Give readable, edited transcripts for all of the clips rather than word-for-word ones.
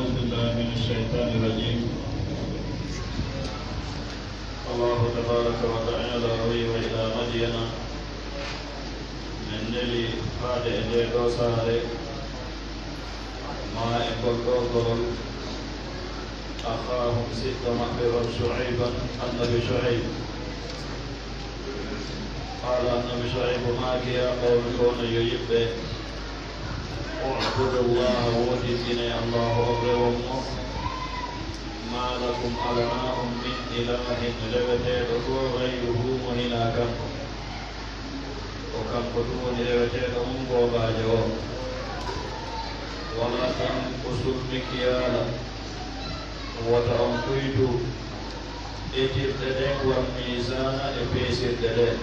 أعوذ بالله من الشيطان الرجيم. الله تبارك وتعالى وإلى مدين من نلي هذا إليه دوساري ما إقبل دوغل أخاهم ست مخبرا شعيبا النبي شعيب قال النبي شعيب معك يا قوم كون يجب اعبدوا الله وجدني الله أبرهم ما لكم ألناء من إله لبتيته غيره مهنا كم وكم قدون لبتيته مبوبا جواب ولا تنقصوا المكيال وتنقيدوا إتبتدك والميزان إبسددك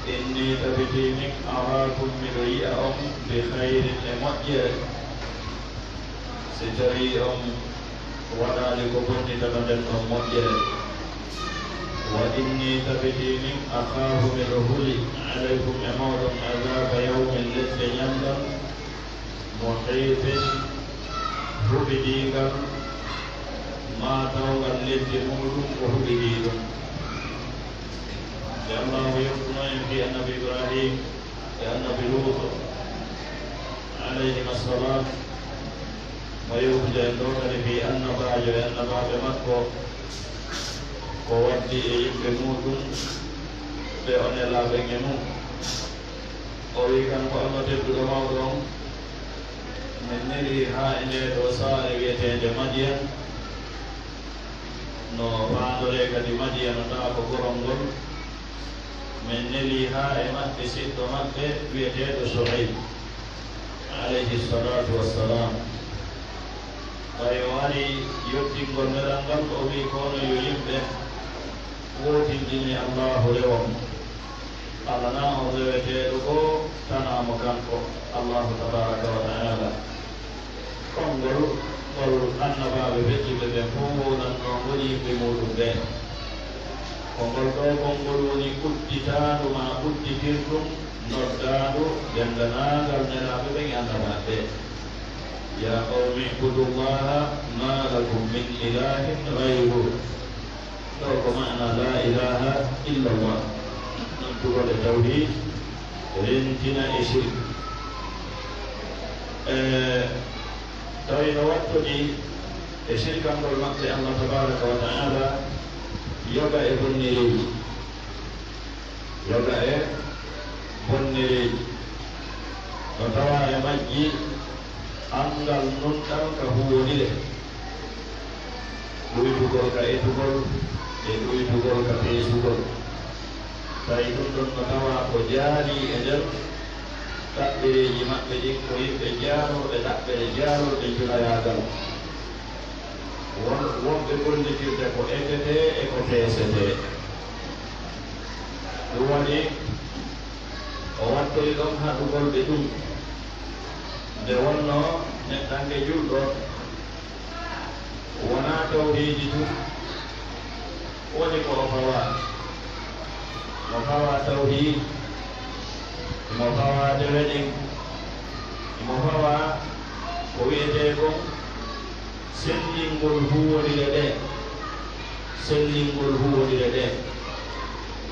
إني تبتينك أراكم مريئهم بخير لمجد ستريئهم وذلك كنت تبدل مجد وإني تبتينك أخاف من رهولي عليكم أمور عذاب يوم لذ يندم محيط ربديك ما توغى لذ مولم وهبديك يا الله يقولون في النبي إبراهيم يا النبي لوط عليهم الصلاة ويوجد الدوكر في النباج يا النباج مكة وودي يبموت بأن الله بينهم أويكان فأنا تبدو موضوع من نري هائل دوسار يتين مدين no faandore kadi Madiana taa ko gorom ngol min neli haa e maɓɓe siɗɗo maɓɓe wiyeteeɗo Shuayb alayhi salatu wassalam tawi o ari yettingol meɗal ngal o wi kono yo yimɓe wootindini Allahu rewom Allah na o reweteeɗo ko tanamo kanko Allahu tabaraka wa taala kongol ngol annabaaɓe fecciɓe ɓe fof wonanno ngoni yimɓe muɗum ɓe ko ngol ɗo konngol woni udditaandu ma udditirɗum noddaandu dendanaagal nelaaɓe ɓe annabaaɓe ya qawmi ibudullaha ma lakum min ilahin gayru ɗo ko mana la ilaha illa llah nantugol e tawhid rentina e shirk tawi no wattoɗi e shirkangol maɓɓe Allah tabaraka wa taala yoga e bonnireeji yoga e bonnireeji no tawa e majji angal nunɗal ka huwonire ɗoytugol ka etugol e ɗoytugol ka peesugol tawi ɗum ɗon no tawa ko jaari e nder ɗaɓɓereeji maɓɓe ɗin ko yimɓe jaaroɓe ɗaɓɓere jaaroɓe julayagal wonɓe gollitirde ko etete e ko peesete ɗum waɗi o wattori ɗon haɗugol ɓe ɗum nde wonno neɗɗange julɗo wona tawhiidi tum woni ko o fawa tawhiid mo fawa deweɗen mo fawa ko wiyete kon sellingol huwodire ɗe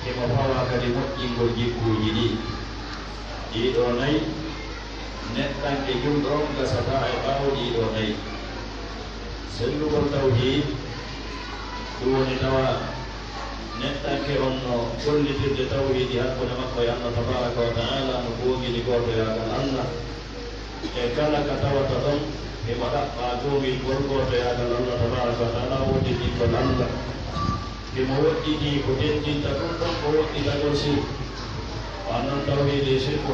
emo fawa kadi moƴƴingol jikkuji ɗiɗo nayi neɗɗanke jumɗo gasata e ɓaawo ɗiɗo nayi sellugol tawhid ɗum woni tawa neɗɗanke on no gollitirde tawhidi hakkude makko e Allah tabaraka wa taala no googini gootoyagal Allah e kala ka tawata ɗon emo ɗaɓɓa googingol gootoyagal Allah tabaraka wa taala woɗɗitingol Allah emo woɗɗiti ko tendinta ɗum ɗon ko woɗɗitagol sirk wa noon tawhidi e sirku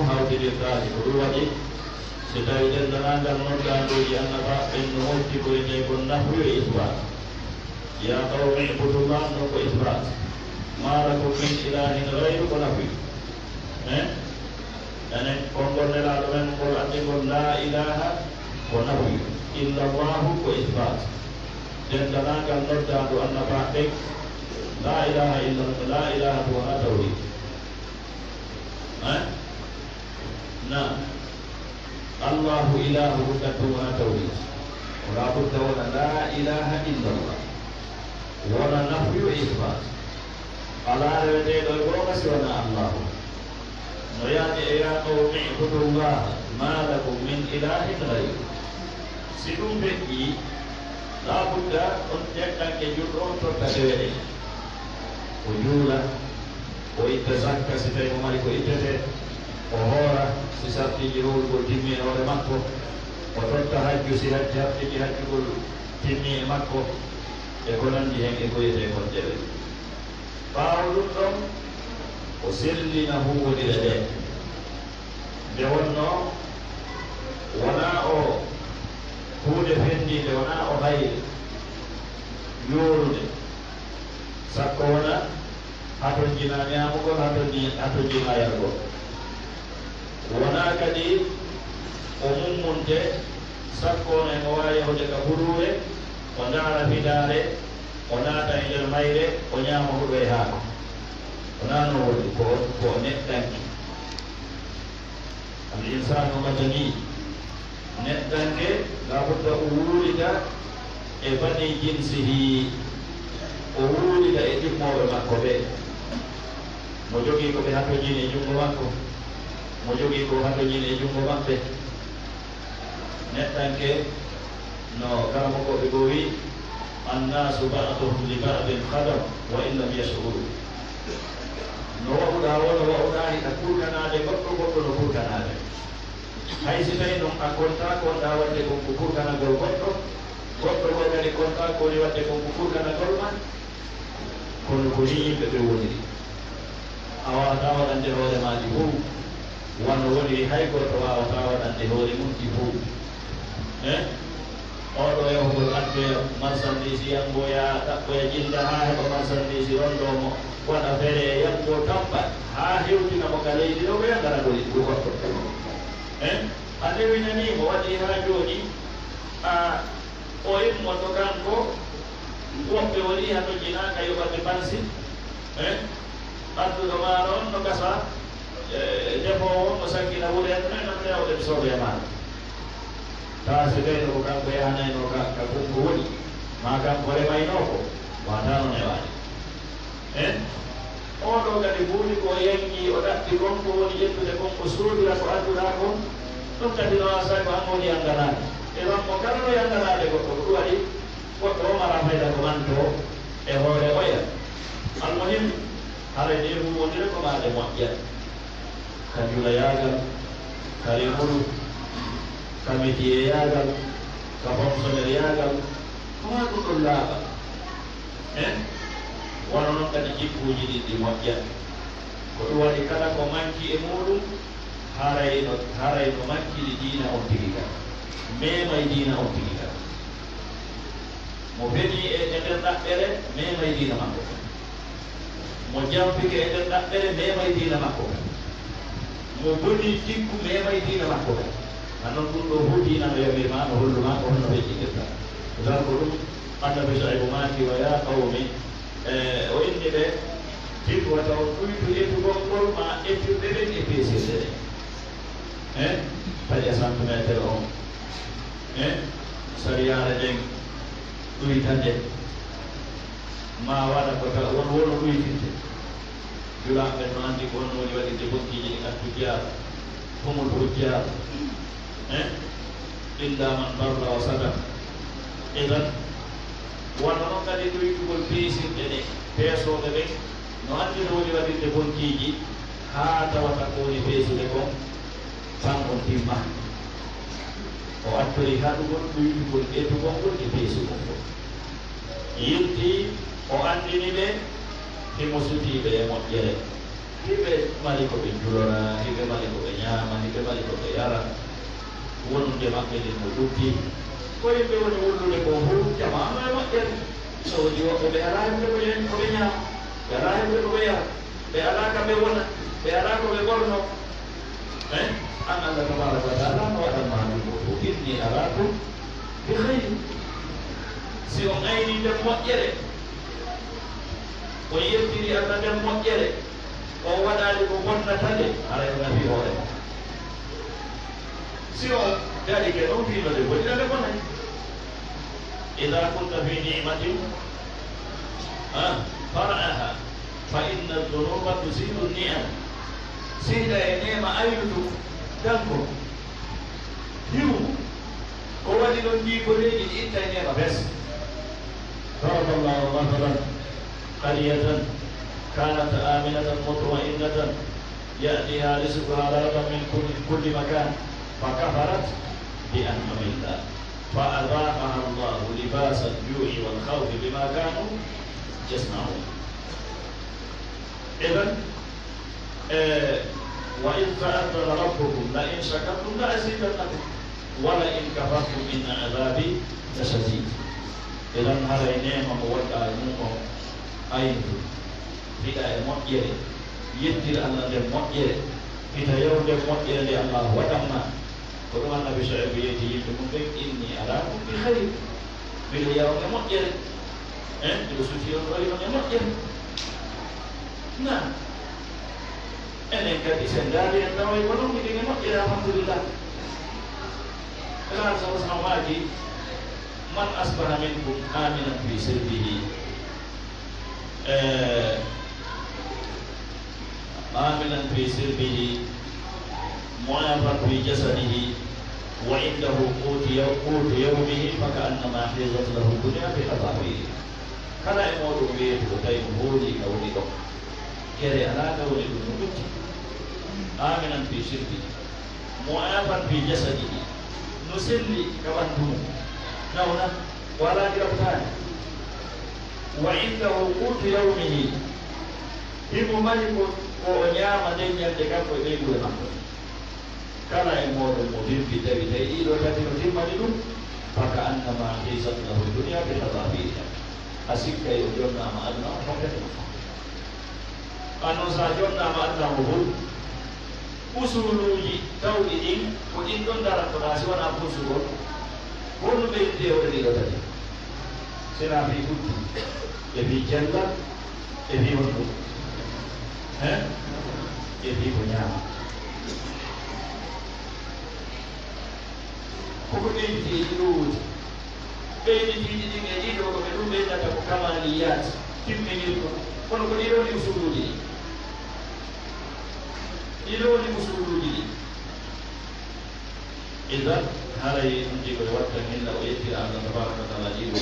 hawtidirtaaki ko ɗum waɗi si tawi dendanagal noddandoji annabaɓe no wonti koyete kon nafyu e isbat ya qawmi ibudullah no ko isbat ma lakum min ilahin gayru ko nafyu enen konngol nelaɗo men ngol andigol la ilaha ko nafyu illa llahu ko isbat dendanagal noddandu annabaɓe la ilaha illa la ilaha to wona tawhid na الله إله كتبنا توحيد ولا بد ولا لا إله إلا الله ولا نفي إثبات على رجال الغرب سوى الله وياتي يا قوم اعبدوا الله ما لكم من إله غيره سيدون بكي لا بد أن تكون كجرون تتدري وجولا وإتزكى سيدي مالك وإتزكى وهورا سيسابتي جرول والتمين ورمكو وتتهجو سيهجابتي جهجو التمين مكو يكونن جهن إكو يتكون جبل فأولوكم وسلنا هو لديه بيونو ونا أو هو دفندي ونا أو غير يورد سكونا هاتو جنا نيامكو هاتو جنا يرغو ونا كدي منته سكونا موايا هجا كبروه ونارا فداره وناتا إلى الميري ونيامه بيها ونانو ko neɗɗanke al-insanu madani neɗɗanke labudda o wuurida e bani jinsihi o wuurida e ɗimmoɓe makko ɓe mo jogii ko ɓe hattojini e junngo makko mo jogii ko hattojini e junngo maɓɓe neɗɗanke no karamokoɓe go wi annasu ba'duhum li ba'din khadam wa in lam yash'uru no waɗuɗa wona waɗuɗani ka kurkanade goɗɗo goɗɗo no kurkanade hay si tawi noon a konta konɗa wadde konko kurkanagol goɗɗo goɗɗo go kadi konta koni wadde konko kurkanagol ma kono ko ni yimɓe ɓe woniri a wawata waɗande hoore maji fof wano woniri hay goto wawata waɗande hoore mum ɗi fof oɗo yahugol adde marchandise yangoya ɗaɓɓoya jinda ha heɓa marchandise rondomo waɗa fere yango tampa ha hewtinamo ka leydi ɗo ɓe yanganagol ɗi goɗɗo a newinanimo waɗi ha joni o immoto kanko woɓɓe woni hato jinaka yoɓande bansi adduɗo ma noon no gasa defowo mo sakkina wuure en no rewɗen soble maɗa ta so tawi ko kanko yahanayno ka konko woni ma kanko remaynoko wata noon e waɗi oɗo kadi buuɗi ko yangi o ɗaɓɓi konko woni ƴettude konko suudira ko adduɗa kon ɗum kadi no wasa ko an woni yanganade e wanko kala no yanganade goɗɗo ko ɗum waɗi goɗɗo o mara fayda ko manto e hoore oya almuhim haara nde fu wondire ko maɗe moƴƴat ka jula yagal kari hulu ka métier yagal ka fonctionnaire yagal koma ɗum ɗon laaɓa wono noon kadi jikkuji ɗin ɗi moƴƴat ko ɗum waɗi kala ko manki e muɗum harayno mankiri diina on tigi ka memay diina on tigi ka mo feni e nder ɗaɓɓere memay diina makko mo jampike e nder ɗaɓɓere memay diina makko mo boni jikku memay diina makko anon ɗum ɗo fof diina no yamirma no holluma ko honno feƴƴitirta dan ko ɗum annabi Shuaybu maki wa ya qawmi o inni ɓe tikwata o ɗuytu ettugol ngol ma ettirde ɗen e peesirde ɗen paƴa centimétre on sariyare ɗen ɗuytande ma waɗa kota won wono ɗuytinte julaɓe no andi ko on woni waɗirde bokkiji ɗi attu jiyar humul hujjar illa man barra wa sadaq idan wonno noon kadi ɗoytugol peesirɗe ɗe peesoɓe ɓen no andi no woni waɗirde bonkiji ha tawata ko woni peesude kon tan on timma o attori haɗugol ɗoytugol ƴettugol ngol e peesugol ngol yilti o andini ɓe himo sutiɓe e moƴƴere hiɓe mali ko ɓe julora hiɓe mali ko ɓe ñaama hiɓe mali ko ɓe yara wonde maɓɓe ɗin no ɗuggi ko yimɓe woni wullude ko fof jamano e moƴƴere so woni woɓɓe ɓe ala heɓde ko ɓe ñaama ɓe ala heɓde ko ɓe yara ɓe ala ka ɓe wona ɓe ala ko ɓe ɓorno an Allah tabaraka wa taala no waɗanma ɗum ko fof inni arakum bi hayri si on ayni nden moƴƴere o yettiri Allah nden moƴƴere o waɗali ko bonnata nde aray o nafi hoore سيو ذلك نوفي مدى وجد لكم إذا كنت في نعمة فرعها فإن الذنوب تزيد النعم سيدا نعمة أيضا تنكو هيو قوالي نجي كوليجي إنت نعمة بس ضرب الله مثلا قرية كانت آمنة مطمئنة يأتيها رزقها رغدا من كل مكان فكفرت بأنعم الله فأذاقها الله لباس الجوع والخوف بما كانوا يصنعون. إذن وإذ تأذن ربكم لئن شكرتم لأزيدنكم ولئن كفرتم إن عذابي لشديد. إذن هذا نعمة مودع المؤمن أيضا tidak mukjizat yaitu Allah dan mukjizat kita yang dia mukjizat di Allah wa tamma Quran Nabi Syuaib yaitu mungkin ini arakum bi khair beliau yang mukjizat itu suci orang yang mukjizat nah ini kata sendiri yang tahu belum ini mukjizat alhamdulillah kalau sama-sama lagi man asbaha minkum aminan fi sirbihi آمنا في سربه معافا في جسده وعنده قوت يومه فكأنما حيزت له الدنيا بحذافيره كلا يموت به وتيم هولي أو لدق كري أراك ولدنوك آمنا في سربه معافا في جسده نسلي كبنته نونا ولا كرفتان وعنده قوت يومه ibu mali ko nyama den nyande kampo e gure makko kala e modo mo vimpi tawi tawi ido tati no timmani dum paka annama hisat lahu dunya bi hadabiha asikka e jonna ma Allah hokete anu sa jonna ma Allah mo usuluji tawdi din ko din don dara ko nasi wana usul wonu be de o de tati sina fi tutti e bi jalla e bi wonu jadi punya hukum ini itu ini kalau belum ada kekamalian tim ini kalau beliau di usul ini idan hari ini berwaktu illa wa yatira Allah tabaraka wa ta'ala jibu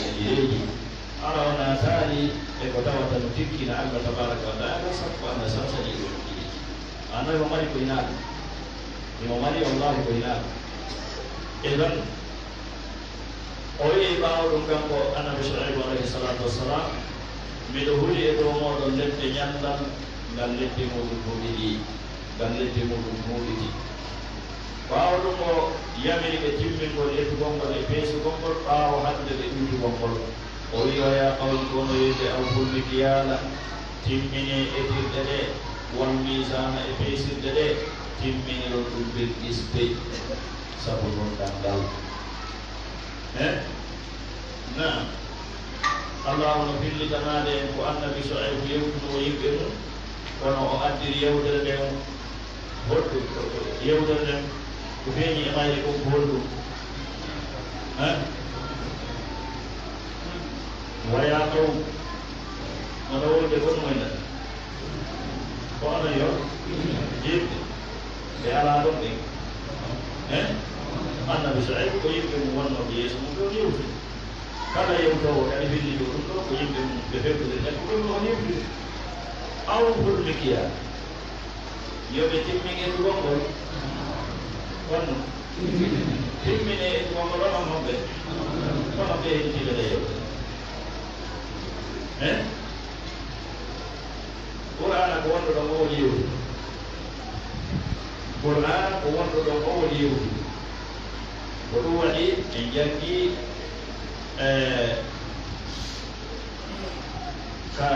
Arana tali ekota wata nutiki na Allah tabaraka wa ta'ala sabwa na sasa ni uki ana yomari ko ina ni yomari Allah ko ina idan oyi ba dum kampo annabi Shuaib alaihi salatu wassalam midohuli e do mo don ledde nyandal ngal ledde mo dum mudidi ngal ledde mo dum mudidi bawo dum mo yamiri be timmi ko e to gongol e pesu gongol bawo hadde be dudu gongol ويا قوم كونوا أوفوا المكيال تمني إتدلي والميزان إبيسدلي تمني لطول بالإسبي سبحان الله نعم الله نبيل تنادي وأن النبي شعيب يوم ويبن ونو أدري يودر لهم هدو يودر لهم وفيني ما يكون هدو ويا قوم منور دكون مينا كون يو جيب بيالا دون دي أنا بسعيد كويب كموان نبي يسمو يوم كذا يوم تو كان في اللي يقول له كويب بفهم كذا كل ما يوم أو كل مكيا يوم يتم من يتوان كل كون تم من يتوان كل ما هم به كون به يجي له يوم Quran ko wonɗo ɗo o woni yewti Quran ko wonɗo ɗo o woni yewti ko ɗum waɗi en janggi ka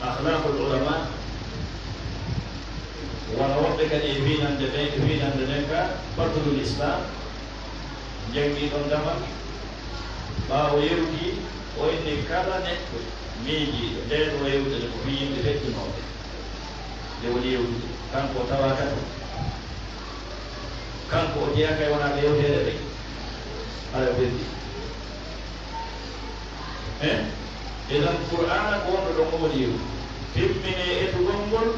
akhlaqul ulama wala woɓɓe kadi e winande nden ka fadlul islam janggi ɗon dama ɓawo yewti o inni kala neɗɗo miijiiɗo nden o yewtere ko fi yimɓe fettunooɓe nde woni yewtude kanko tawata kanko o jeeya kay wona ɓe yewtere ɗe aɗa ɓeddi eɗen qur'ana ko wonɗo ɗon oɗi yew timmine etugol ngol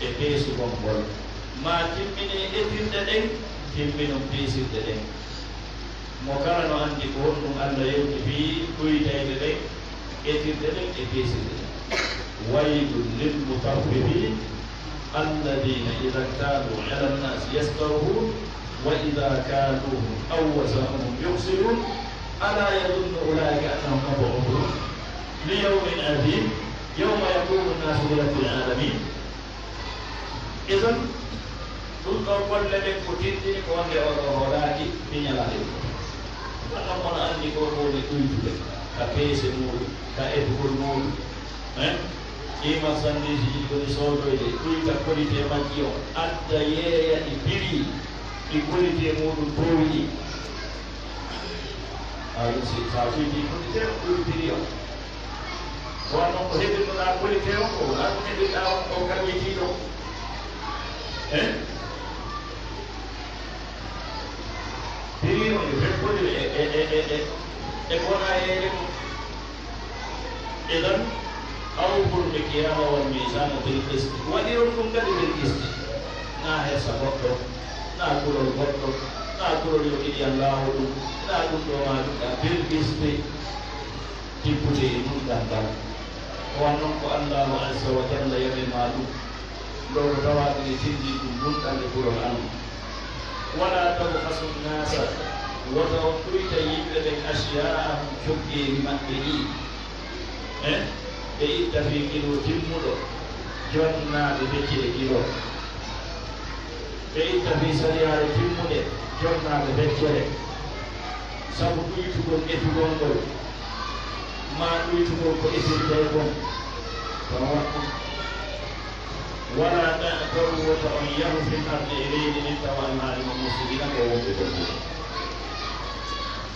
e peesugol ngol ma timmine etirɗe ɗen timminon peesirɗe ɗen mo kala no anndi ko honɗum Allah yewti fii ɗoytayde ɗen etirɗe ɗen e peesirɗe ɗen waylun lilmutaffifin alladina ida kanu ala nnasi yastarhun wa ida kanuhum aw wazanuhum yukhsirun ala yadunnu ulaika annahum mabu'uthun li yawmin adhim yawma yaqumu nnasu li rabbil alamin idan ɗum ɗo golle ɗen ko tindini ko wonde oɗo hoɗaki miñalaɗe ɗum kono anndi ko woni ɗuytude ka peese muɗum ka etugol muɗum ɗi marchandise ji ɗi woni soodoyde ɗuyta qualité majji o adda yeeya ɗi piri ɗi qualité muɗum towiɗi aɗum si sa fuydi qualité o ɗum piri o won noon ko heɓirnoɗa qualité o ko wona ɗum heɓirɗa on o kam yetiɗo piri o e fekkode e gona heede mum idan awful mikyala wal misana bil qist waɗiron ɗum kadi bil qist na hessa goɗɗo na kulol goɗɗo na kulol yo iɗi allahu ɗum na ɗum ɗo ma ɗumɗa bil qist tippude e ɗum ɗangal wan noon ko allahu azza wa jalla yaɓema ɗum ɗo ko tawaɗine tindi ɗum bunɗal e ɓurol allah wala tabhasu nnasa wota on ɗuyta yimɓe ɓen asiya'ahum coggeeri maɓɓe ɗi ɓe itta fi kilo timmuɗo jonnaɓe feccide kilo ɓe itta fi sariyare timmuɗe jonnaɓe feccere sabu ɗuytugol etugol ngol ma ɗuytugol ko etirte gon kono watɗum wala ta'taru wota on yahu fi arde e leydi nin tawa alhaalima musidina ko wonɓe gonɗuɗo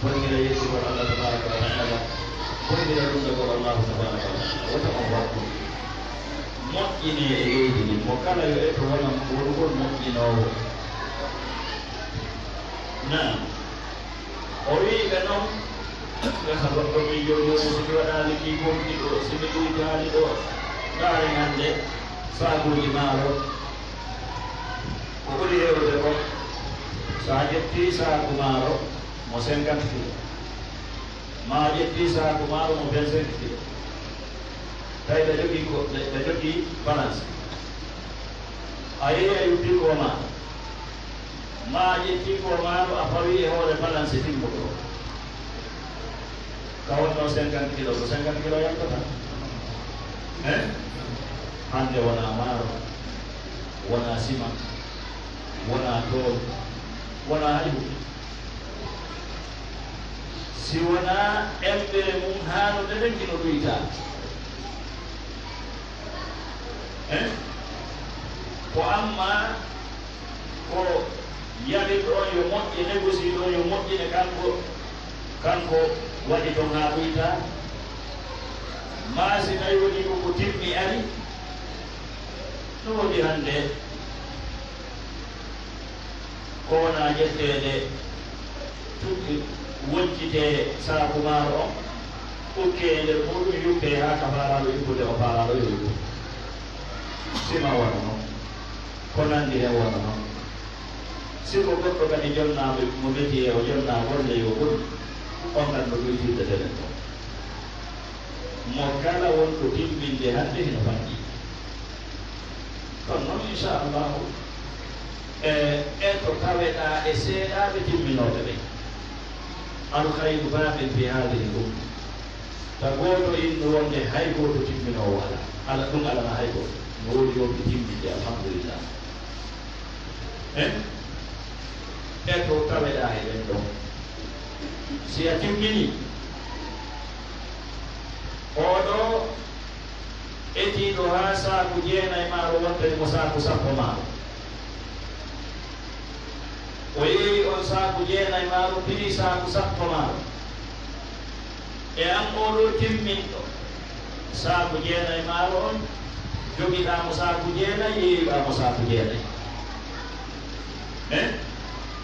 bongira yettugol allah tabaraka wa taala bongira ɗumdegol allahu tabaraka wa taala wota on wattu moƴƴini e leydi ndin mo kala yo eto wona wonugol moƴƴinowo nam o wiɓe noon gasa goɗɗo mi joni somi waɗali ki gonɗi ɗo somi ɗuytali ɗo ɗaari hande saakuji maaro ko ɓuri hewde ko sa ƴetti saaku maaro mo 50 kilo ma ƴetti saaku maaro mo 25 kilo tawi ɓe jogii ko ɓe jogii balance a yehi a yutti ko maaro ma ƴetti ko maaro a fawi e hoore balance timmuɗo ka wonno 50 kilo ko 50 kilo yaltata hande wona maaro wona sima wona tool wona hayhu si wona embere mum haanude ɗen kino ɗuyta ko amma ko yalit o yo moƴƴi négocie ɗo yo moƴƴine kanko waɗi ton haa ɗuyta ma si tawi woni koko timmi ari no woodi hannde ko wona ƴetteede tuɗɗi woccitee saaku maaro on ukkee e nder muɗum yuppee haa ka faaraaɗo yuppude o faaraaɗo yo yuppu sima wona noon ko nanndi hen wona noon siko goɗɗo kadi jonnaaɓe mo métier o jonnaa golle yo ɓuri on tan no ɗuytirde denen ɗo mo kala wonɗo timminde hannde hino fanɗi kono noon inchallahu e to taweɗa e seeɗaɓe timminoɓe ɓen alkhayru baɓen fi hadihi ɗum ta gooto inno wonde hay gooto timminowo ala ɗum alana hay gooto no woni yomɓe timminde alhamdulillah e to taweɗa e ɓen ɗon si a timmini oɗo etiɗo ha saaku 9 maaro wontere mo saaku 10 maaro o yeeyi on saaku 9 maaro piri saaku 10 maaro e an oɗo timminɗo saaku 9 maaro on jogiɗamo saaku 9 yeeyiɗamo saaku 9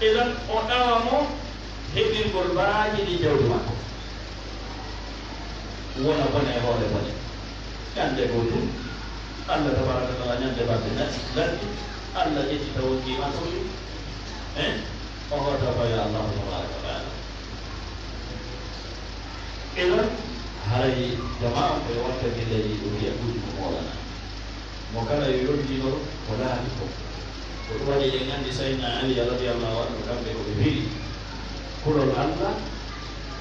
idan o ɗawamo heɓirgol baraji ɗi jawdi makko wona bone e hoore bone ñande gotum Allah tabaraka taala ñande balɗe laddi Allah ƴetti taw kima toyi o hota faya allahu tabaraka taala idan haray jama'a ɓe watta gilleji ɗo wiya ɗuɗi ko moolana mo kala yo yondinoro ko laaɓi ko ko ɗum waɗi en anndi sayna ali radiallahu anhu kamɓe koɓe wiri kulol Allah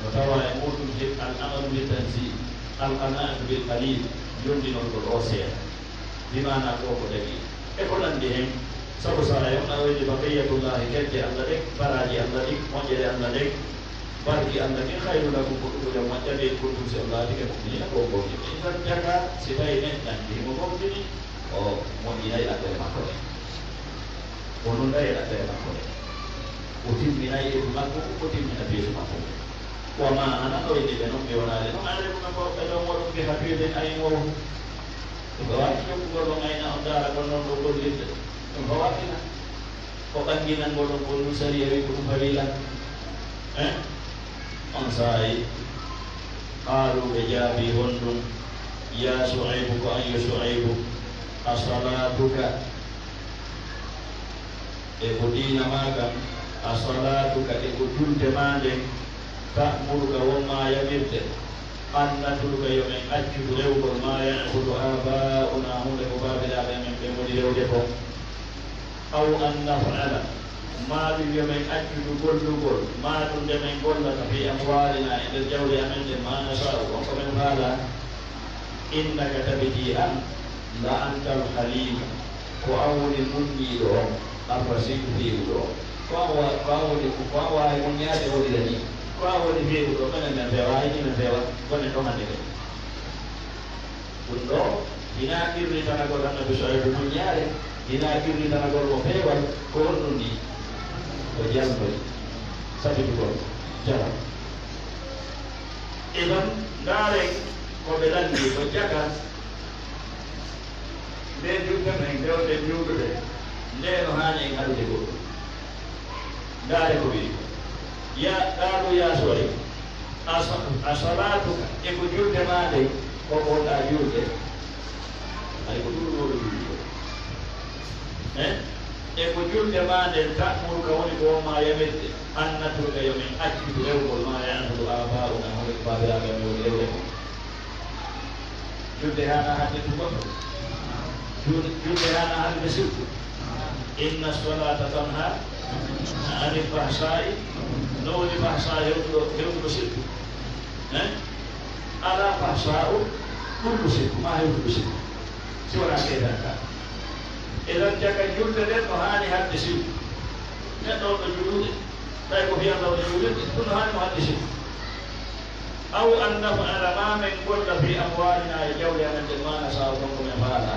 no tawa e muɗum al amalu bil tanzil al anatu bil qalil yondinolgol o seeɗa bimana ko ko dagi e ko nandi hen sabu sa yonɗawoyde baqiyatullahi kedde Allah ɗe baraji Allah ɗi moƴƴere Allah ɗe barki Allah ɗi hayru lakum ko ɗuɗo moƴƴade kuntum si Allah ɗi ke mu'minina ko gomɗini tan jaga si tawi men nandimo gomɗini o moƴƴinayi addere makko ɗe o nondayi addere makko ɗe o timminayi edu makko o timmina beesu makko wama ana ɗoyde ɓe noon ɓe wonade noon ande ɗumen ko ɓe ɗon waɗum ɓe haɓirde aynowo ɗum watti jokkugol ɗon ayna on daara gon noon ɗo gollirde ɗum ko wattina ko ɓanginangol ɗon ko ɗum sari wi ko ɗum fawila on saayi qaalu ɓe jaabi honɗum ya Shuaybu ko an yo Shuaybu a salatuka e ko diina maga a salatuka e ko julde ma nden ta'muruka wonma yamirde an natuluka yo men accudu rewgol ma yabudu aba'una hunde ko babilaɓe men ɓe woni rewde ko aw an naf'ala maɗum yo men accudu gollugol maɗum nde men gollata fi amwalina e nder jawdi amen nde ma nasa'u on ko men faala innaka tabiti an la antal halima ko an woni munniɗo on alfasiku fiwuɗo on ko an woni ko an wawi muñade woɗira ni ko an woni fiwuɗo menen men fewa hayni men fewa gonen ɗo hande ɓe ɗum ɗo hina kirritanagol annabi Shuaybu muñare hina kirritanagol mo feewal ko honɗum ni ko jalnoy sabitugol jala idan ndaren koɓe landi ko jaga nde julde men gewɗe juuɗuɗe nde no hani en haɗude goɗɗum ndaare ko wii ya ɗaaɗo ya Shuaybu a salatuka e ko julde ma nde ko gonɗa julde ay ko ɗuɗoɗo julde e ko julde ma nden ta'muruka woni ko wonma yamirde an natruka yo men accudu rewgol ma ya'budu aba'una hono ko babiraɓe men woni rewde ko julde hana hande to goɗɗo julde hana hande sirku inna salata tanha anil fahsai no woni fahsa hewtuɗo sirku ala fahsa'u kullu sirku ma hewtuɗo sirku si wona keedan ka eɗen jaga julde nden no hani hadde sirku neɗɗo on ɗo julude tawi ko fiyanda woni julirde ɗum no hani mo hadde sirku aw an naf'ala ma men golla fi amwalina e jawɗe amen nden ma nasa'u ɗon ko men faala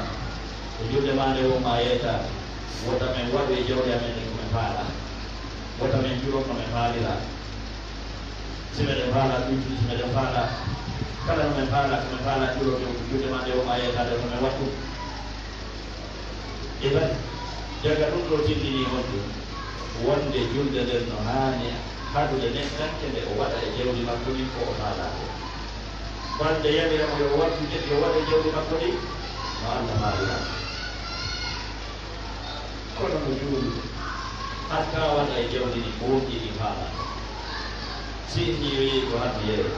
ko julde ma nde wonma yeeta wota men waɗu e jawɗe amen nden ko men faala wota men juron no men faalira si meɗen faala ɗuɗɗi si meɗen faala kala no men faala ko men faala juron julde ma nde wonma yeetade ko men wattu iban jaga ɗum ɗo tindini honɗum wonde julde nden no haani haɗude nen tanke nde o waɗa e jawdi makko ɗin ko o faala ko balde yamiramo yo waɗa jawdi makko ɗin no Allah faalira kono no juuɗu hatta waɗa e jawdi ɗi ɓooƴi ɗi faala si inni yo yeeyi ko harmi yeere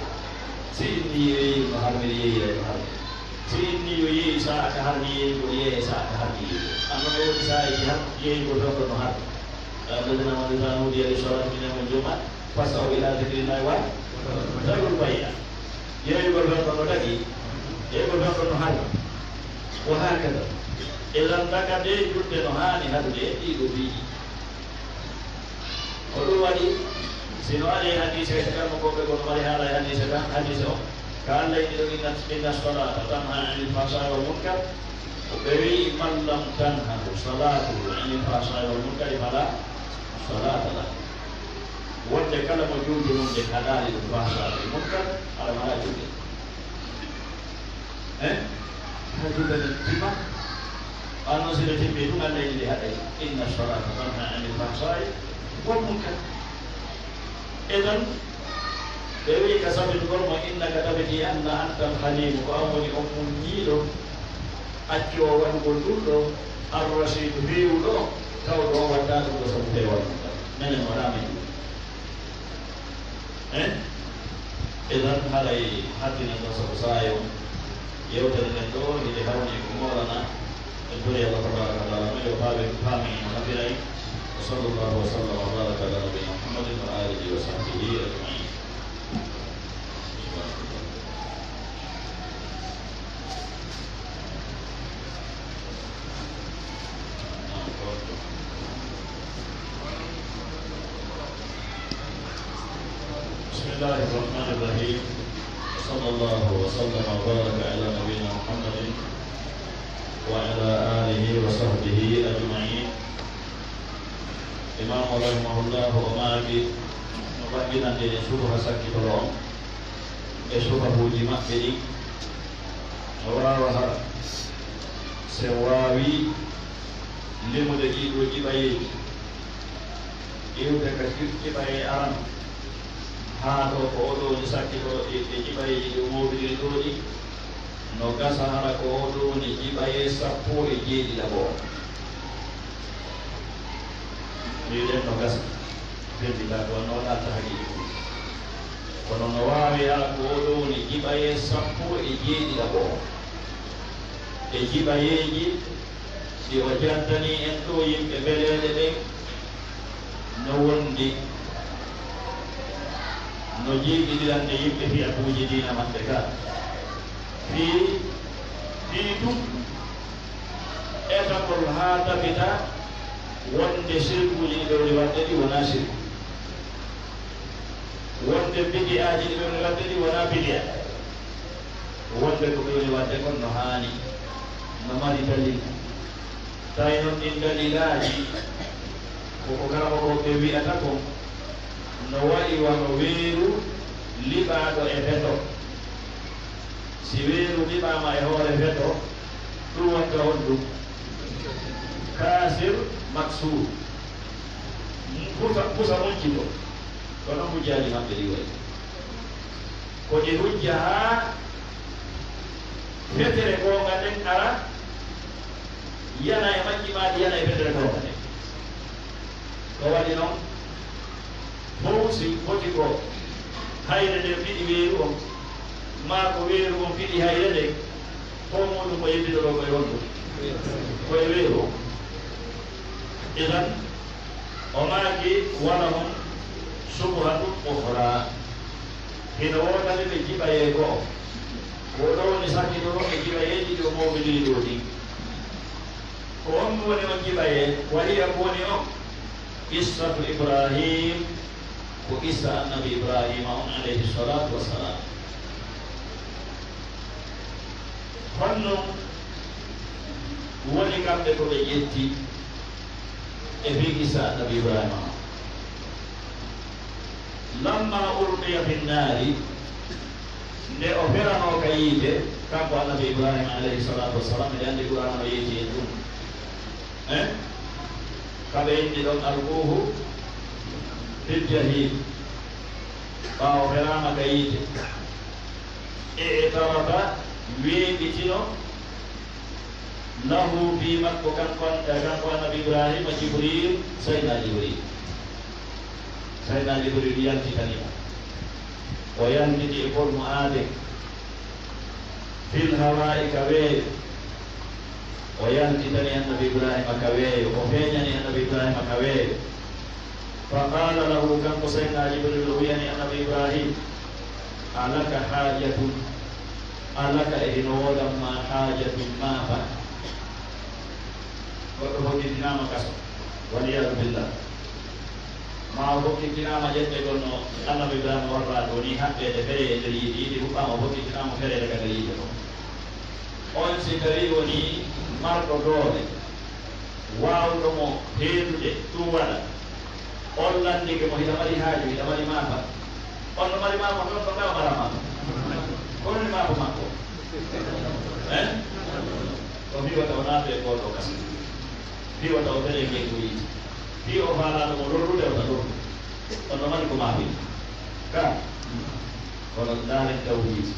si inni yo yeeyi ko harmiri yeeyire ko harmi si inni yo yeeyi saaka harmi yeeyi ko yeeye saaka harmi yeeyi amma no woni saaji har yeeyi ko tonko no har الذين آمنوا إذا نودي للصلاة من يوم الجمعة فاسعوا إلى ذكر الله وذروا البيع يقول لهم ندقي يقول لهم نهار وهكذا إذا انتقد يجد نهاني هذا يجيب به ولوالي سنوالي حديث يتكلم مقوبة ونوالي هذا حديث قال لي إن الصلاة تنهى عن الفحشاء والمنكر وبري من لم تنهى صلاته عن الفحشاء والمنكر فلا صلاة له wonde kala mo juuti mum nde haɗaali ɗum fasaade munkar aɗa mala juuɗe ha juuɗe nden tima anno sino timmi ɗum Allah yiɗi haɗay inna salata tanha anil fahsai والمنكر. إذن بيوي كسب القرم إنك تبدي أن أنت الحليم وأمني أم نيلو أجو وانقلو الرشيد بيولو تودو ودانو وسبتي والمنكر من المرامي. إذن هذه حدنا تصبصايو يوجد الدور اللي هوني أمورنا الدنيا الله تبارك وتعالى ما يقابل فامي ونبيعي. وصلى الله وسلم وبارك على نبينا محمد وآله وصحبه أجمعين. بسم الله الرحمن الرحيم. صلى الله وسلم وبارك على نبينا محمد وعلى آله وصحبه أجمعين. Imam rahimahullah omagi nobagina de suruh sakki tolong suruh puji mak bedi awara sewawi limu de ibu ibaye ibu de kasir ibaye aram ha to ko do sakki to ibaye ibu mobil do di noga sahara ko do ni ibaye sapo e di labo Dia nogas bendita kono nata hagi kono nawawi ala kodo ni jibaye sampu eji di labo ejibaye ji di wajantani ento yimbe belede de no wondi no jigi dilande yimbe fi abuji dina mandeka fi tu eta kol hata bita wonde shirku ji be wadde di wana shirku wonde bidi aji be wadde di wana bidia wonde ko be wadde kon no hani no mari dalil tayno din dalilaji ko kala ko be wi atako no wali wa no weru libado e beto si weru liba ma e hore beto du wonta wondu kasir maksud pusa munci to kono hujjali mabbe riway ko je hujja fetere ko ngaden ara yana e manji ma yana e fetere ko ngaden ko wadi non fawsi foti ko hayre de bidi weeru on ma ko weeru on bidi hayre de ko mo ko yeddi do ko yondo ko weeru. إذن وماكي ولهم شبهة أخرى هنا وقت بيجيب أيكو ولو نساكي دورو بيجيب أيكي دورو بيجيب دوري وهم ولما جيب أيكي وهي كوني قصة إبراهيم وقصة النبي إبراهيم عليه الصلاة والسلام. فنو ولكم بكو بيجيتي في قصة النبي إبراهيم لما ألقي في النار لأفرنا وكيده كان النبي إبراهيم عليه الصلاة والسلام لأن القرآن يجيدون كبين لهم ألقوه في الجحيم فأفرنا كيده اعترف ويبتنو له في مكة كان Nabi Ibrahim Jibril Sayyidina Jibril yang ditanima wayan di ekor muade fil hawai kawe wayan ditanya Nabi Ibrahim kawe ofenya ni Nabi Ibrahim kawe faqala lahu kan Sayyidina Jibril yani Nabi Ibrahim alaka hajatun alaka ihnoda ma hajatun ma fa Bukti dinama kaso, waliyadu billah. Ma bukti dinama jette kono Nabi Ibrahim warra doni hakke de fere de di rupa ma bukti dinama fere de kadali de. On si kari woni marko dole. Wow domo hedude tuwala. On landi ke mo hidamari haju hidamari mapa. On mari mapa non to ka marama. Kono ni mapa mako. Ko mi wata onate ko to kasi. Dio wataopele ngekuiti dio fala no lolu de wala lolu ono man ko maabi ka wala dalen tawhid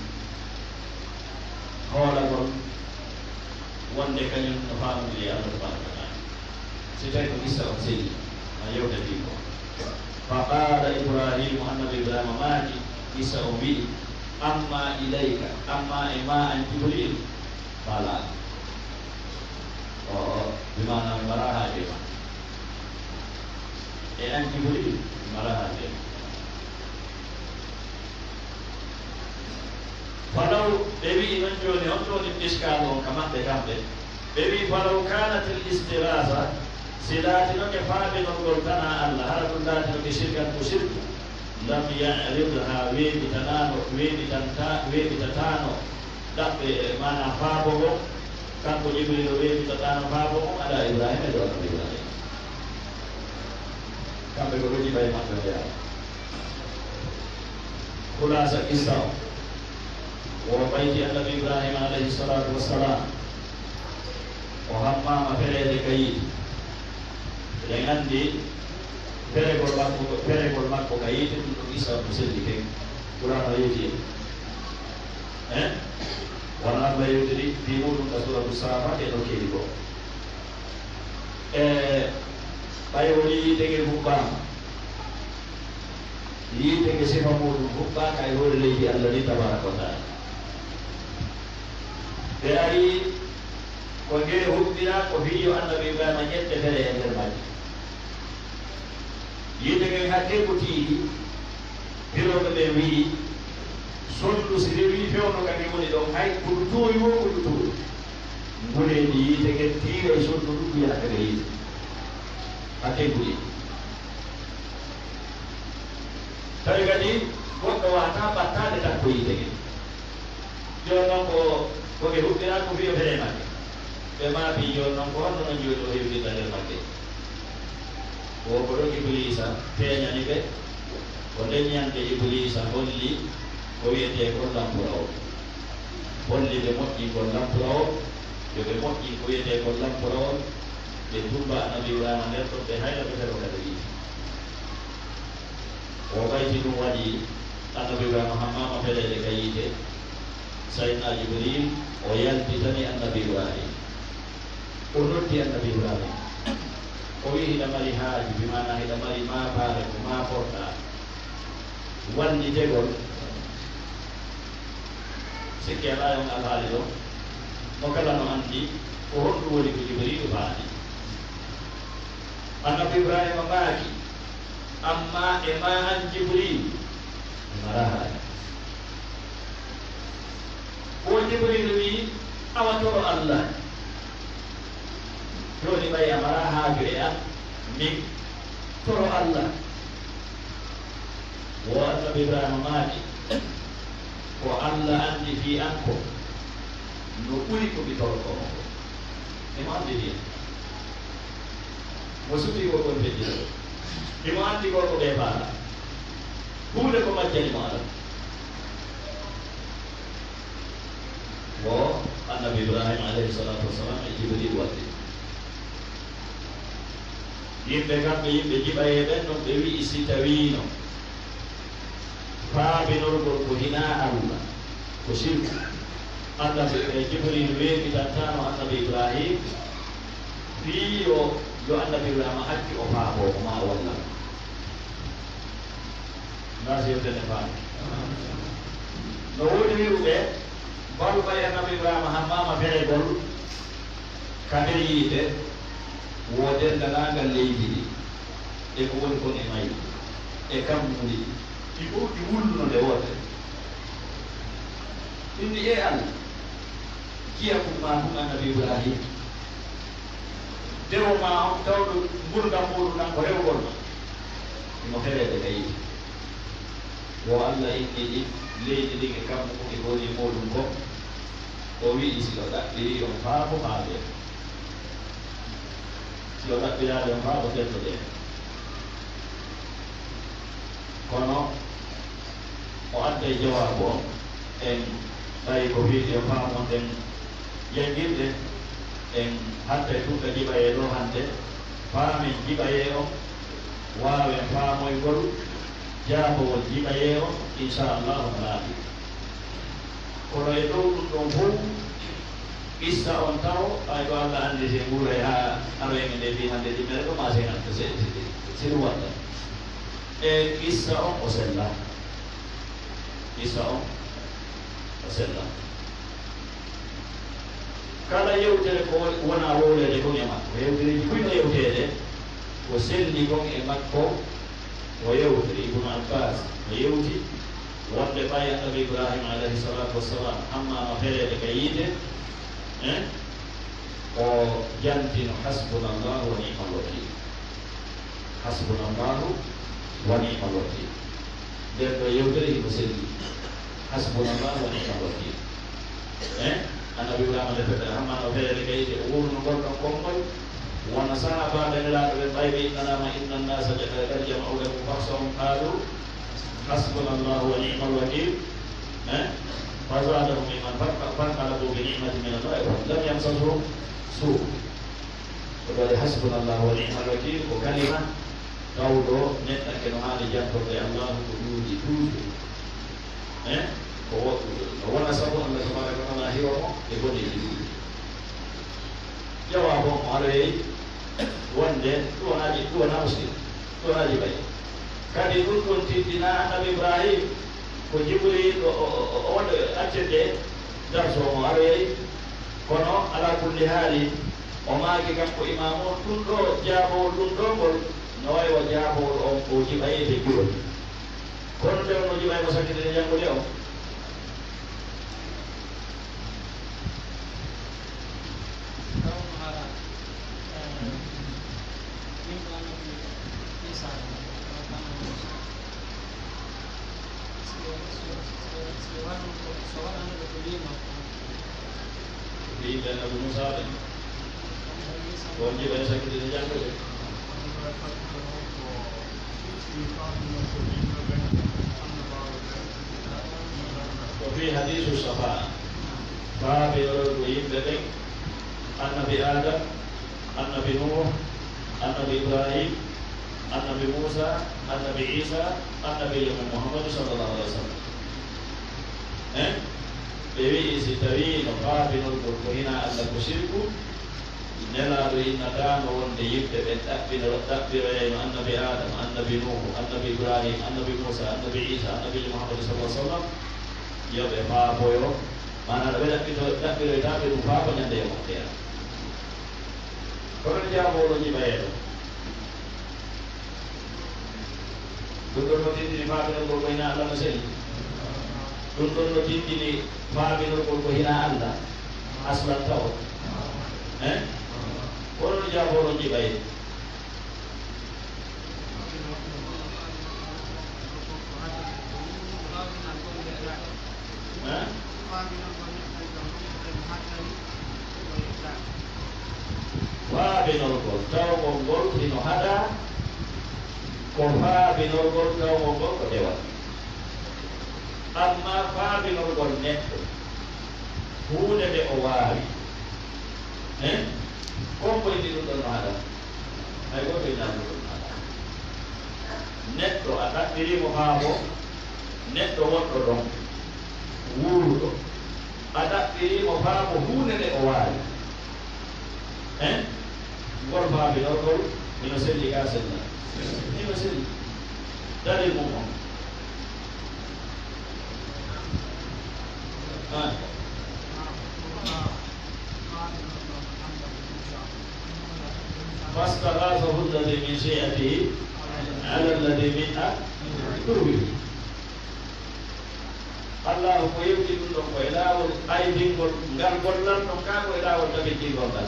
hola gon wonde kañum no famili Allah subhanahu wa ta'ala si tay ko gissa on sey ma yewta di ko fa qala ibrahim annabi ibrahim maaki gissa o wi amma ilayka amma ima an jibril fala bimana maraha de an jibril maraha de falau dewi non joni on ɗo ɗin iskalo kamande kamɓe ɓewi falau kanat l istighatha si laatinoke faaminolgol tana allah hara ɗum laatinoke shirkan ko shirku lam yaridha weeɓitatano ɗaɓɓe mana faabogo kanko jibril o weeɓitatano faabogo ala ibrahima e ɗo annabi ibrahima kamɓe ko ɗo jiɓa e maɓɓe o yaha kulasa qissa o bayti annabi ibrahima alayhi salatu wassalam o hammama fereede kayidi eɗen anndi feregol makko kayidi ɗum ɗo isa mo selli ken qur'an yeeti en wona allah yewtiri fi muɗum ka suratu safat e ɗo keedi goo ɓay woni yiitege huɓɓama yiitege sifa muɗum huɓɓaka e hoore leydi allah ni tabaraka wa taala ɓe ari ko nge huɓɓira ko fiyo annabi ibrahima ƴette fere e nder majje yiite gen hakke ko tiiɗi hiroɓe ɓe wii sollu si rewi fewno kadi woni ɗon hay koɗu tooyi wo koɗu tooyi nguleedi yiite gen tiira e sollu ɗum wiyata ɓe yiite hakke guli tawi kadi goɗɗo wata battade tan ko yiite gen joni noon koke huɓɓira ko fiyo fere magge ɓe maafi joni noon ko honno no joni o hewtinta nder magge o ko ɗo iblisa feeñani ɓe ko ndeññande iblisa holli ko wiyete ko lampura o holli ɓe moƴƴi ko lampura o yoɓe moƴƴi ko wiyete ko lampura o ɓe tumba annabi ibrahima nder ɗon ɓe hayla ɓe fero kada yiiti o ɓayti ɗum waɗi annabi ibrahima hammama feleede ka yiite sayyidina jibril o yaltitani annabi ibrahim o noddi annabi ibrahim o wi hiɗa mari haaji bimana hiɗa mari mafaare ko maforɗa wallitegol sikki ala on alhaali ɗo mo kala no anndi ko honɗum woni ko jibrilu faani annabi ibrahima maaki amma e ma an jibril mara haaji o jibril wi awatoro allah joni ɓay amara haaju e an min toro allah wo annabi ibrahima maaki ko allah andi fi an ko no ɓuri ko mi torkono ko imo andi ndiyam mo suti ko kon ɓeɗɗi imo andi ko ko ɓe faala huunde ko majjanimo ala wo annabi ibrahima alayhi salatu wassalam e jibril wadde yimɓe kamɓe yimɓe jiɓaye ɓen noon ɓe wi'i si tawino faabinorgol ko hina allah ko sirku annabi e jibril weeɓitantano annabi ibrahim fii yo annabi ibrahima acci o faabo ko ma walla ngasi yewtene faami no woodi wiruɓe balɓay annabi ibrahima hammama feregol kander yiite wo dendanangal leydi ɗi e ko woni kon e mayi e kammuɗi ɗi ɓurɗi wulnode wote ɗumni e allah jiya kum ma kum annabi ibrahim dewo ma on tawɗo gurdam muɗum tan ko rewgol ma imo ferede ka yiite wo allah inni ɗi leydi ɗi e kammu ko e goni muɗum ko o wiɗi siɗo ɗaɓɓiri on faabo faaɓe siɗo ɗaɓɓirade on faabo tettoɗe kono o adda e jawabu on en tawi ko wiiɗi o faamon en jangirde en hadde tuka jiɓaye ɗo hande faamin jiɓaye on waawen faamoygol jaabowol jiɓayeero inchallahu laaɓi kono e dow ɗum ɗon fof issa on taw ay ɗo Allah anndi se nguuray haa aroyenge nde mbi hannde ɗimmere ɗo ma senanta se ɗum waɗta e issa on o sella issa on o sella kala yewtere ko wona wowlede kon e makko yewtereji ɓuyno yewteede ko selli kon e makko o yewtere Ibnu Abbas o yewti wonde ɓayi annabi Ibrahima alayhi salatu wassalam hammama fereede ka yiide o jantino hasbunallahu wa ni'mal wakil hasbunallahu wa ni'mal wakil nden ɗo yewtere himo selli hasbunallahu wa ni'mal wakil annabi Ibrahima nde feɗɗa hammama fereede ka yiide o wurno gonɗon konngol wona sahabaɓe nelaaɗo ɓe ɓayɓe innanama inna nnasa qad jama'u lakum fakhshawhum qalu hasbunallahu wa ni'mal wakil فزادهم إيمانا فانقلبوا بنعمة من الله لم يمسسهم سوء وقال حسبنا الله ونعم الوكيل وكلمة قوله نتأكد هذا جنب الله وجود هو نسب الله تبارك وتعالى هو يقول جوابهم عليه wonde ɗuwonaji muslim ɗuwonaji ɓayi kadi ɗum ɗon tiddina annabi Ibrahim ko Jibril o waɗa accede darsomo aroyeyi kono ala kulli haali o maaki kanko imam o ɗum ɗo jaabowol ɗum ɗo ngol no wayi o jaabowol on o jiɓayede juwol kono nde no jiɓay mo sakkitede janngude o Di dan Abu Musa wajib ada sakit di janggut. Wafi hadis Safa, Nabi Ibrahim dari Nabi Adam, Nabi Nuh, Nabi Ibrahim, Nabi Musa, Nabi Isa, Nabi Muhammad sallallahu alaihi wasallam. Dewi isi tari no kabinol ko hina Allah ko shirku nelaɗo innatano wonde yimɓe ɓe ɗaɓɓiro no annabi Adam annabi Nuhu annabi Ibrahim annabi Musa annabi Isa annabi Muhammad sallallahu alaihi wasallam yoɓe faaboyo mana ɓe ɗaɓɓiroytaɓe ɗum faabo ñande e moƴƴere kono jaabowolo jiɓayeɗo ɗum ɗon no tindini faabinol ngol ko hina Allah no selli ɗum ɗon no tindini faabinol ko hina Allah aslan taw kono no jaabowolo jiɓaye faabinolgol tawgol ngol hino haɗa ko faabinolgol tawgol ngol ko dewal amma faabinolgol neɗɗo huunde nde o waawi kompoyndi ɗum ɗon no haɗa hay goto ñaami ɗum haɗa neɗɗo a ɗaɓɓirimo faabo neɗɗo wonɗo ɗon wuuruɗo a ɗaɓɓirimo faabo huunde nde o waawi ngol faabinolgol mino selli ka sella mino selli dalil mum on فاستغاثه الذي من شيعته على الذي من قربه Allah ko yewti ɗum ɗon koye laawol aydingol ngal gollanɗon ka koye laawol tabittingol ngal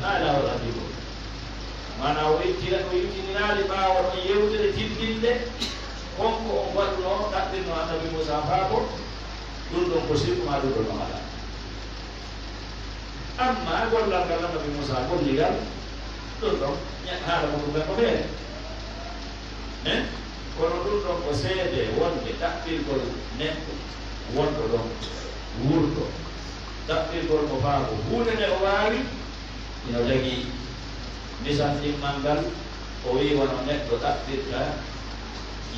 na laawol andingol mana o yewtininaali ɓaawo ɗon yewtere tiddinde konko on waɗuno ɗaɓɓirno annabi Musa faako ɗum ɗon ko sirku ma ɗum ɗon no haɗa amma gollal ngal annabi Musa golligal ɗum ɗon haala mo ɗum ngal ko feere kono ɗum ɗon ko seede wonde ɗaɓɓirgol neɗɗo wonɗo ɗon wurɗo ɗaɓɓirgol mo faako huunde nde o waawi ino jagii misan ɗimmal ngal o wi wono neɗɗo ɗaɓɓirta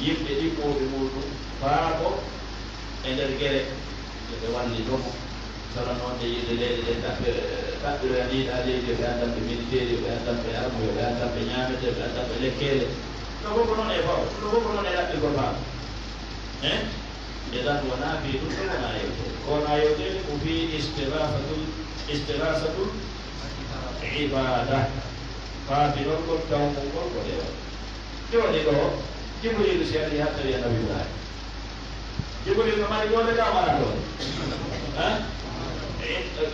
yimɓe ɗiɓɓoɓe muɗum faako e nder guere ɓe wallitomo sono noon de yidde leyɗe ɗe ɗaɓɓiraniɗa leydi ɓe andanɓe militaire ɓe andanɓe arme ɓe andanɓe ñamete ɓe andanɓe lekkele ɗo fof ko noon e faw ɗo fof ko noon e ɗaɓɓirgol faam idan wona fi ɗum ɗo wona yewtede ko wona yewtede ko fi istirasatul ibada faafinolngol tawmugol ko ɗewa joni ɗo jibrilu si ari hattari e nabi ibrahima jibril no mari doole ka mara doole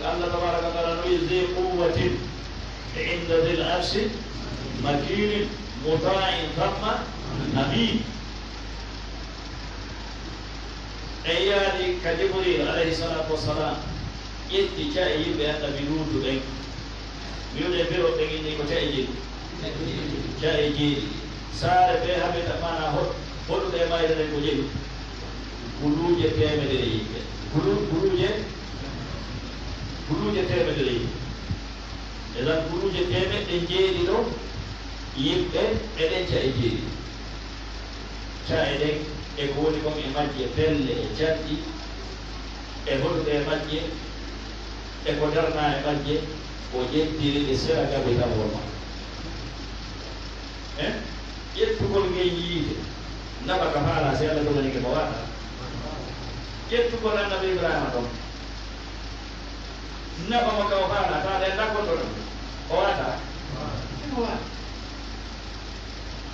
Allah tabaraka wa taala no wi zi quwwatin inda dil arshi makinin muta'in thamma amin e yaadi ka jibril alayhi salatu wassalam ƴetti ca e yimɓe annabi luutu ɗen wiwɗe biro ɓen inni ko ca e jeeɗi ca e jeeɗi saare ɓe haɓeta mana hoɗuɗe e mayre ɗen ko jeeɗi guluje temedere yimɓe guluje temedere yimɓe eɗan guluje temeɗɗe jeeɗi ɗo yimɓe eɗen ca e jeeɗi ca eɗen e ko woni kon e majje pelle e janɗi e hoɗuɗe e majje e ko darna e majje o ƴettiri ɗe sera gaɓe tan wonma ƴettugol ngel yiide naɓa ka faala si Allah doganike mo waɗa ƴettugol annabi ibrahima ɗon naɓa mo ka o faala taade nakkoto ɗum o wata emo waata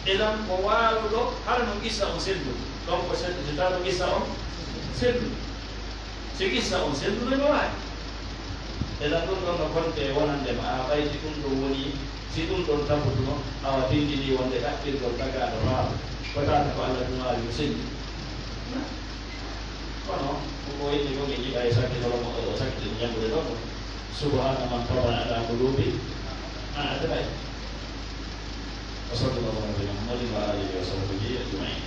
eɗan ko waaluɗo hara no gissa on sendu ɗon ko sendu si taw no gissa on sendu si gissa on senduɗo no waawi eɗan ɗum ɗon no konte wonandema a ɓay si ɗum ɗo woni si ɗum ɗon tamputuno awa tindini wonde ɗaɓɓirgol tagaɗo faama ko tata ko Allah ɗum waawi mo sendi kono koko yiɗi ko ɓe jiɗa e sakkitoromo o sakkiti ñambude ɗon subhana man tabana ala qulubi adabay wa sallallahu ala muhammadin wa alihi wa sahbihi ajmain